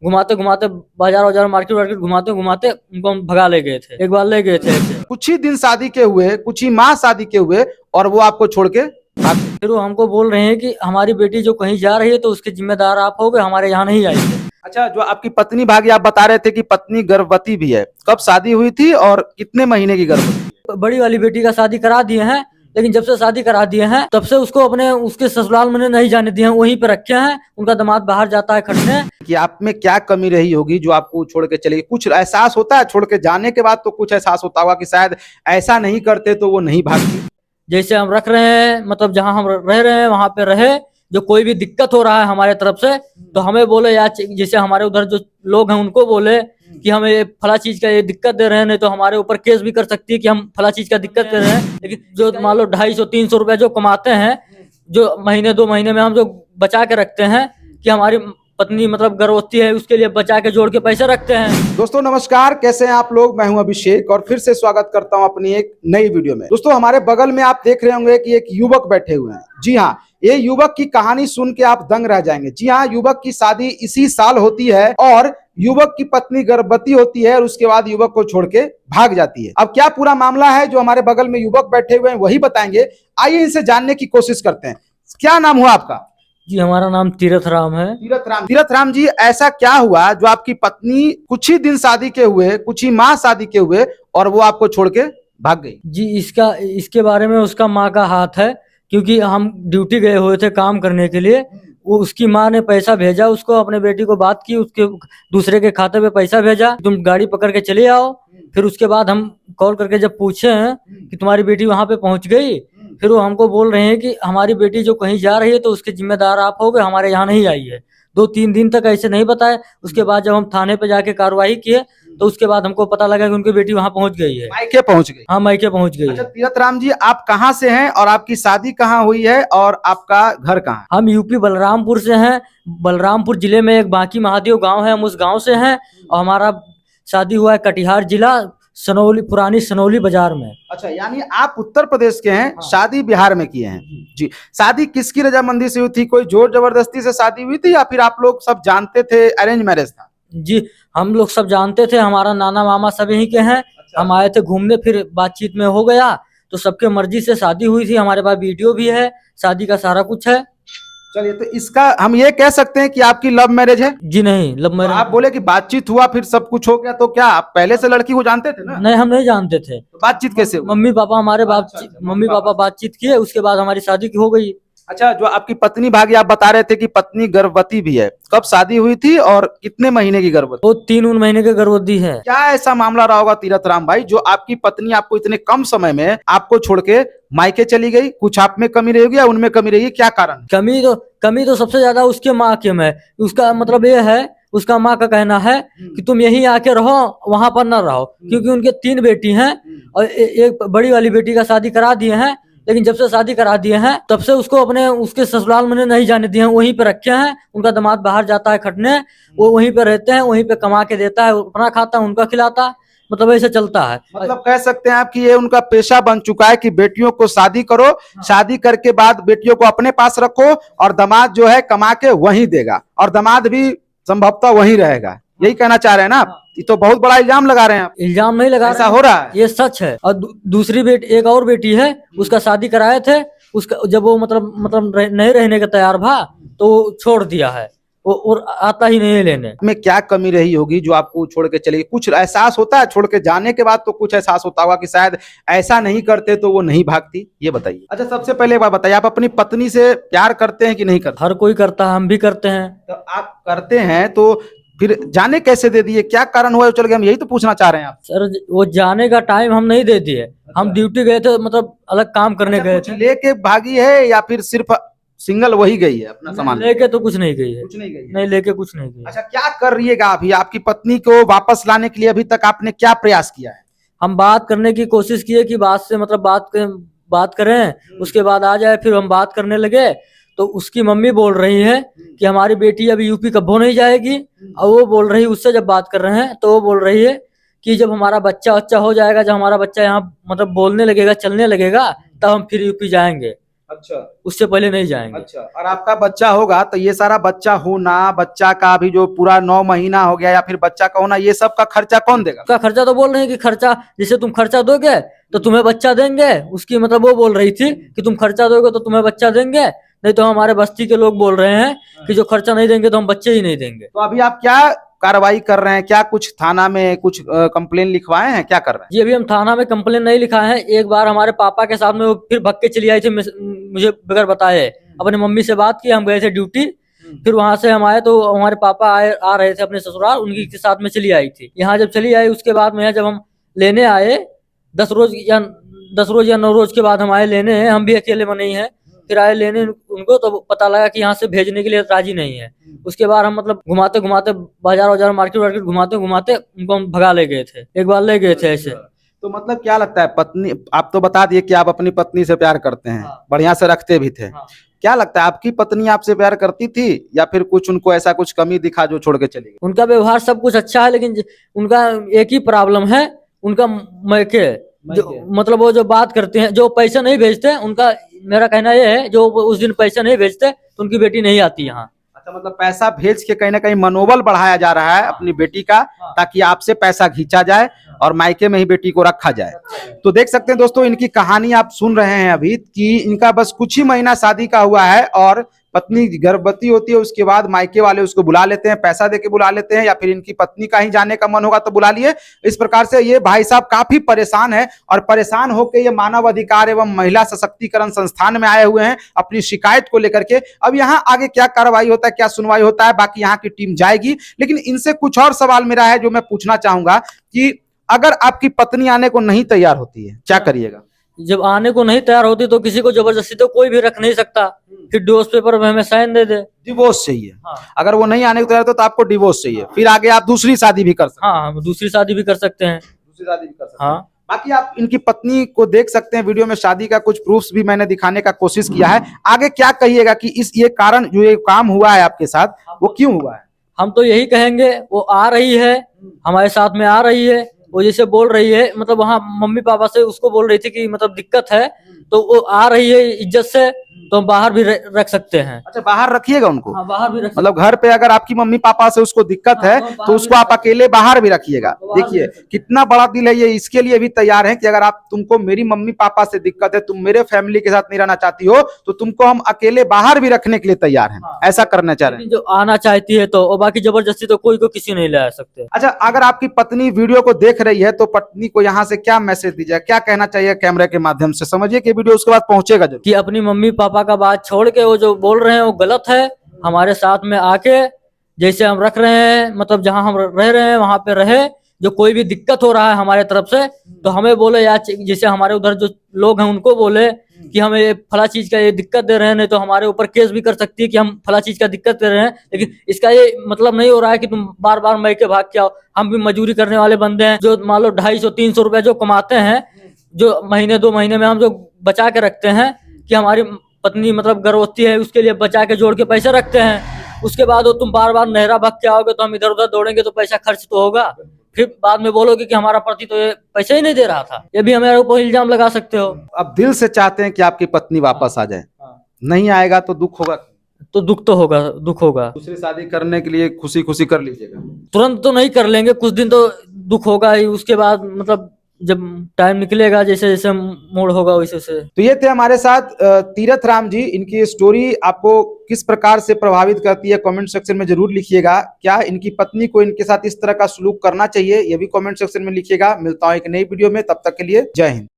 घुमाते घुमाते बाजार वाजार मार्केट वार्केट घुमाते घुमाते उनको हम भगा ले गए थे, एक बार ले गए थे ऐसे। कुछ ही दिन शादी के हुए, कुछ ही माह शादी के हुए और वो आपको छोड़ के भाग गए। फिर वो हमको बोल रहे हैं कि हमारी बेटी जो कहीं जा रही है तो उसके जिम्मेदार आप होगे, हमारे यहाँ नहीं आई है। अच्छा, जो आपकी पत्नी भागी, आप बता रहे थे कि पत्नी गर्भवती भी है, कब शादी हुई थी और कितने महीने की गर्भवती? बड़ी वाली बेटी का शादी करा दिए हैं, लेकिन जब से शादी करा दिए हैं तब से उसको अपने उसके ससुराल में नहीं जाने दिए हैं, वहीं पे रखे हैं। उनका दामाद बाहर जाता है खटने। कि आप में क्या कमी रही होगी जो आपको छोड़ के चली गई? कुछ एहसास होता है छोड़ के जाने के बाद? तो कुछ एहसास होता होगा कि शायद ऐसा नहीं करते तो वो नहीं भागती। जैसे हम रख रहे हैं, मतलब जहाँ हम रह रहे हैं वहां पे रहे, जो कोई भी दिक्कत हो रहा है हमारे तरफ से तो हमें बोले, या जैसे हमारे उधर जो लोग हैं उनको बोले कि हमें ये फला चीज का ये दिक्कत दे रहे हैं, नहीं तो हमारे ऊपर केस भी कर सकती है कि हम फला चीज का दिक्कत दे रहे हैं। लेकिन जो मान लो 250-300 रुपया जो कमाते हैं, जो महीने 2 महीने में हम जो बचा के रखते हैं कि हमारी पत्नी मतलब गर्भवती है, उसके लिए बचा के जोड़ के पैसे रखते हैं। दोस्तों नमस्कार, कैसे हैं आप लोग? मैं हूं अभिषेक और फिर से स्वागत करता हूं अपनी एक नई वीडियो में। दोस्तों हमारे बगल में आप देख रहे होंगे कि एक युवक बैठे हुए हैं। जी हाँ, ये युवक की कहानी सुन के आप दंग रह जाएंगे। जी हाँ, युवक की शादी इसी साल होती है और युवक की पत्नी गर्भवती होती है और उसके बाद युवक को छोड़ के भाग जाती है। अब क्या पूरा मामला है जो हमारे बगल में युवक बैठे हुए हैं वही बताएंगे। आइए इनसे जानने की कोशिश करते हैं। क्या नाम हुआ आपका? जी हमारा नाम तीरथ राम है। तीरथ राम जी, ऐसा क्या हुआ जो आपकी पत्नी कुछ ही दिन शादी के हुए, कुछ ही माह शादी के हुए और वो आपको छोड़ के भाग गई? जी इसके बारे में उसका माँ का हाथ है, क्योंकि हम ड्यूटी गए हुए थे काम करने के लिए। वो उसकी माँ ने पैसा भेजा उसको, अपने बेटी को बात की, उसके दूसरे के खाते पे पैसा भेजा, तुम गाड़ी पकड़ के चले आओ। फिर उसके बाद हम कॉल करके जब पूछे हैं कि तुम्हारी बेटी वहां पे पहुंच गई, फिर वो हमको बोल रहे हैं कि हमारी बेटी जो कहीं जा रही है तो उसके जिम्मेदार आप होगे, हमारे यहाँ नहीं आई है। 2-3 दिन तक ऐसे नहीं बताए। उसके बाद जब हम थाने पे जाके कार्रवाई किए तो उसके बाद हमको पता लगा कि उनकी बेटी वहां पहुंच गई है। मायके पहुंच गई? हाँ, मायके पहुंच गई अच्छा है। तीरथ राम जी, आप कहाँ से हैं और आपकी शादी कहाँ हुई है और आपका घर कहाँ है? हम यूपी बलरामपुर से हैं। बलरामपुर जिले में एक बांकी महादेव गांव है, हम उस गांव से हैं। और हमारा शादी हुआ है कटिहार जिला सनौली, पुरानी सनौली बाजार में। अच्छा, यानी आप उत्तर प्रदेश के हैं। हाँ। शादी बिहार में किए हैं। जी, शादी किसकी रजामंदी से हुई थी? कोई जोर जबरदस्ती से शादी हुई थी या फिर आप लोग सब जानते थे, अरेंज मैरिज था? जी हम लोग सब जानते थे, हमारा नाना मामा सब यहीं के हैं। अच्छा। हम आए थे घूमने, फिर बातचीत में हो गया तो सबके मर्जी से शादी हुई थी। हमारे पास वीडियो भी है, शादी का सारा कुछ है। चलिए, तो इसका हम ये कह सकते हैं कि आपकी लव मैरिज है? जी नहीं, लव तो मैरिज। आप बोले कि बातचीत हुआ फिर सब कुछ हो गया, तो क्या आप पहले से लड़की को जानते थे ना? नहीं, हम नहीं जानते थे। तो बातचीत कैसे हुई? मम्मी पापा हमारे अच्छा, मम्मी पापा बातचीत किए, उसके बाद हमारी शादी हो गई। अच्छा, जो आपकी पत्नी भागी, आप बता रहे थे कि पत्नी गर्भवती भी है, कब शादी हुई थी और कितने महीने की गर्भवती? वो 3 महीने के गर्भवती है। क्या ऐसा मामला रहा होगा तीरथ राम भाई जो आपकी पत्नी आपको इतने कम समय में आपको छोड़ के मायके चली गई? कुछ आप में कमी रहेगी या उनमें कमी रहेगी, क्या कारण? कमी तो सबसे ज्यादा उसके माँ के में। उसका मतलब ये है, उसका माँ का कहना है कि तुम यहीं आके रहो, वहां पर न रहो, क्योंकि उनके 3 बेटी हैं और एक बड़ी वाली बेटी का शादी करा दिए हैं। लेकिन जब से शादी करा दिए हैं तब से उसको अपने उसके ससुराल में नहीं जाने दिए हैं, वहीं पे रखे हैं। उनका दामाद बाहर जाता है खटने, वो वहीं पे रहते हैं, वहीं पे कमा के देता है, अपना खाता है, उनका खिलाता है। मतलब ऐसे चलता है। मतलब कह सकते हैं आप कि ये उनका पेशा बन चुका है कि बेटियों को शादी करो, शादी करके बाद बेटियों को अपने पास रखो और दामाद जो है कमा के वहीं देगा और दामाद भी संभवतः वहीं रहेगा। यही कहना चाह रहे हैं ना आप? ये तो बहुत बड़ा इल्जाम लगा रहे हैं आप। इल्जाम नहीं लगा ऐसा रहे हैं, हो रहा है? ये सच है। और दूसरी बेटी, एक और बेटी है, उसका शादी कराए थे। उसका जब वो मतलब नहीं रहने का तैयार था तो वो छोड़ दिया है, वो और आता ही नहीं है लेने। में क्या कमी रही होगी जो आपको छोड़ के चली गई? कुछ एहसास होता है छोड़ के जाने के बाद? तो कुछ एहसास होता होगा कि शायद ऐसा नहीं करते तो वो नहीं भागती, ये बताइए। अच्छा, सबसे पहले एक बात बताइए, आप अपनी पत्नी से प्यार करते हैं कि नहीं करते? हर कोई करता है, हम भी करते हैं। तो आप करते हैं तो फिर जाने कैसे दे दिए? क्या कारण हुआ चल गए? हम यही तो पूछना चाह रहे हैं आप। सर वो जाने का टाइम हम नहीं दे दिए। हम ड्यूटी गए थे, मतलब अलग काम करने गए थे। लेके भागी है या फिर सिर्फ सिंगल वही गई है अपना सामान? लेके तो कुछ नहीं गई है। कुछ नहीं गई है। नहीं, लेके कुछ नहीं गई। अच्छा, क्या कर रहिएगा अभी? आपकी पत्नी को वापस लाने के लिए अभी तक आपने क्या प्रयास किया है? हम बात करने की कोशिश किए कि बात से मतलब बात करें, उसके बाद आ जाए। फिर हम बात करने लगे तो उसकी मम्मी बोल रही है कि हमारी बेटी अभी यूपी कब्बो नहीं जाएगी। और वो बोल रही, उससे जब बात कर रहे हैं तो वो बोल रही है कि जब हमारा बच्चा हो जाएगा, जब हमारा बच्चा यहाँ मतलब बोलने लगेगा, चलने लगेगा, तब हम फिर यूपी जाएंगे। अच्छा उससे पहले नहीं जाएंगे। अच्छा। और आपका बच्चा होगा तो ये सारा बच्चा होना, बच्चा का अभी जो पूरा 9 महीना हो गया या फिर बच्चा का होना, ये सब का खर्चा कौन देगा? उसका खर्चा तो बोल रहे हैं कि खर्चा जैसे तुम खर्चा दोगे तो तुम्हें बच्चा देंगे, उसकी मतलब वो बोल रही थी कि तुम खर्चा दोगे तो तुम्हें बच्चा देंगे, नहीं तो हमारे बस्ती के लोग बोल रहे हैं कि जो खर्चा नहीं देंगे तो हम बच्चे ही नहीं देंगे। तो अभी आप क्या कार्रवाई कर रहे हैं? क्या कुछ थाना में कुछ कंप्लेन लिखवाए हैं? क्या कर रहे हैं? जी अभी हम थाना में कंप्लेन नहीं लिखाए हैं। एक बार हमारे पापा के साथ में वो फिर भग के चली आई थी मुझे बगैर बताए। अपने मम्मी से बात की, हम गए थे ड्यूटी, फिर वहां से हम आए तो हमारे पापा आ रहे थे अपने ससुराल, उनकी के साथ में चली आई थी। यहाँ जब चली आई उसके बाद में जब हम लेने आए 10 रोज या 9 रोज के बाद हम आए लेने, हम भी अकेले में नहीं है, फिर आए लेने उनको तो पता लगा कि यहाँ से भेजने के लिए राजी नहीं है। उसके बाद हम मतलब घुमाते घुमाते बाजार मार्केट घुमाते घुमाते उनको हम भगा ले गए थे, एक बार ले गए थे ऐसे। तो मतलब क्या लगता है, पत्नी, आप तो बता दिए कि आप अपनी पत्नी से प्यार करते हैं, हाँ। बढ़िया से रखते भी थे, हाँ। क्या लगता है आपकी पत्नी आपसे प्यार करती थी या फिर कुछ उनको ऐसा कुछ कमी दिखा जो छोड़ के चली गई? उनका व्यवहार सब कुछ अच्छा है, लेकिन उनका एक ही प्रॉब्लम है, उनका मैके जो मतलब वो जो बात करते हैं, जो पैसा नहीं भेजते उनका, मेरा कहना ये है जो उस दिन पैसा नहीं भेजते तो उनकी बेटी नहीं आती यहाँ। अच्छा, मतलब पैसा भेज के कहीं ना कहीं मनोबल बढ़ाया जा रहा है अपनी बेटी का, ताकि आपसे पैसा खींचा जाए और मायके में ही बेटी को रखा जाए। तो देख सकते हैं दोस्तों, इनकी कहानी आप सुन रहे हैं अभी कि इनका बस कुछ ही महीना शादी का हुआ है और पत्नी गर्भवती होती है, उसके बाद मायके वाले उसको बुला लेते हैं, पैसा देके बुला लेते हैं, या फिर इनकी पत्नी का ही जाने का मन होगा तो बुला लिए। इस प्रकार से ये भाई साहब काफी परेशान है और परेशान होकर ये मानव अधिकार एवं महिला सशक्तिकरण संस्थान में आए हुए हैं अपनी शिकायत को लेकर के। अब यहाँ आगे क्या कार्रवाई होता है, क्या सुनवाई होता है, बाकी यहाँ की टीम जाएगी। लेकिन इनसे कुछ और सवाल मेरा है जो मैं पूछना चाहूंगा कि अगर आपकी पत्नी आने को नहीं तैयार होती है, क्या करिएगा? जब आने को नहीं तैयार होती तो किसी को जबरदस्ती तो कोई भी रख नहीं सकता, फिर डिवोर्स पेपर में हमें साइन दे दे। डिवोर्स चाहिए? हाँ। अगर वो नहीं आने को तैयार तो आपको डिवोर्स चाहिए, फिर आगे आप दूसरी शादी भी कर सकते हैं। हाँ, हम दूसरी शादी भी कर सकते हैं। दूसरी शादी भी कर सकते हैं। हाँ। बाकी आप इनकी पत्नी को देख सकते हैं वीडियो में, शादी का कुछ प्रूफ्स भी मैंने दिखाने का कोशिश किया है। आगे क्या कहिएगा कि इस ये कारण जो ये काम हुआ है आपके साथ, वो क्यों हुआ है? हम तो यही कहेंगे, वो आ रही है हमारे साथ में, आ रही है वो जैसे बोल रही है, मतलब वहाँ मम्मी पापा से उसको बोल रही थी कि मतलब दिक्कत है, तो वो आ रही है इज्जत से, तो हम बाहर भी रख सकते हैं। अच्छा, बाहर रखिएगा उनको? हाँ, बाहर भी रख मतलब घर पे अगर आपकी मम्मी पापा से उसको दिक्कत है तो उसको आप अकेले बाहर भी रखिएगा। देखिए कितना बड़ा दिल है ये, इसके लिए भी तैयार है कि अगर आप, तुमको मेरी मम्मी पापा से दिक्कत है, तुम मेरे फैमिली के साथ नहीं रहना चाहती हो, तो तुमको हम अकेले बाहर भी रखने के लिए तैयार हैं। ऐसा करना चाह रहे हैं। जो आना चाहती है तो, और बाकी जबरदस्ती तो कोई को किसी नहीं ला सकते। अच्छा, अगर आपकी पत्नी वीडियो को देख रही है तो पत्नी को यहाँ से क्या मैसेज दीजिए, क्या कहना चाहिए कैमरे के माध्यम से? समझिए कि वीडियो उसके बाद पहुंचेगा जरूर। कि अपनी मम्मी पापा का बात छोड़ के वो जो बोल रहे हैं वो गलत है, हमारे साथ में आके जैसे हम रख रहे हैं, मतलब जहां हम रह रहे हैं वहां पे रहे। जो कोई भी दिक्कत हो रहा है हमारे तरफ से तो हमें बोले, या जैसे हमारे उधर जो लोग हैं उनको बोले कि हमें ये फला चीज का ये दिक्कत दे रहे हैं, नहीं तो हमारे ऊपर केस भी कर सकती है कि हम फला चीज का दिक्कत दे रहे हैं। लेकिन इसका ये मतलब नहीं हो रहा है कि तुम बार बार मैके भाग के आओ। हम भी मजदूरी करने वाले बंदे हैं, जो मान लो 250-300 रुपया जो कमाते हैं, जो महीने 2 महीने में हम जो बचा के रखते हैं कि हमारी पत्नी मतलब गर्भवती है, उसके लिए बचा के जोड़ के पैसे रखते हैं। उसके बाद वो तुम बार बार नहरा भाग के आओगे तो हम इधर उधर दौड़ेंगे तो पैसा खर्च तो होगा, फिर बाद में बोलोगे कि हमारा पति तो ये पैसे ही नहीं दे रहा था। ये भी हमारे ऊपर इल्जाम लगा सकते हो। अब दिल से चाहते हैं कि आपकी पत्नी वापस आ जाए, नहीं आएगा तो दुख होगा? तो दुख तो होगा, दुख होगा। दूसरी शादी करने के लिए खुशी खुशी कर लीजिएगा? तुरंत तो नहीं कर लेंगे, कुछ दिन तो दुख होगा ही, उसके बाद मतलब जब टाइम निकलेगा, जैसे जैसे मूड होगा वैसे से। तो ये थे हमारे साथ तीरथ राम जी। इनकी स्टोरी आपको किस प्रकार से प्रभावित करती है कमेंट सेक्शन में जरूर लिखिएगा। क्या इनकी पत्नी को इनके साथ इस तरह का सलूक करना चाहिए, ये भी कमेंट सेक्शन में लिखिएगा। मिलता हूं एक नई वीडियो में, तब तक के लिए जय हिंद।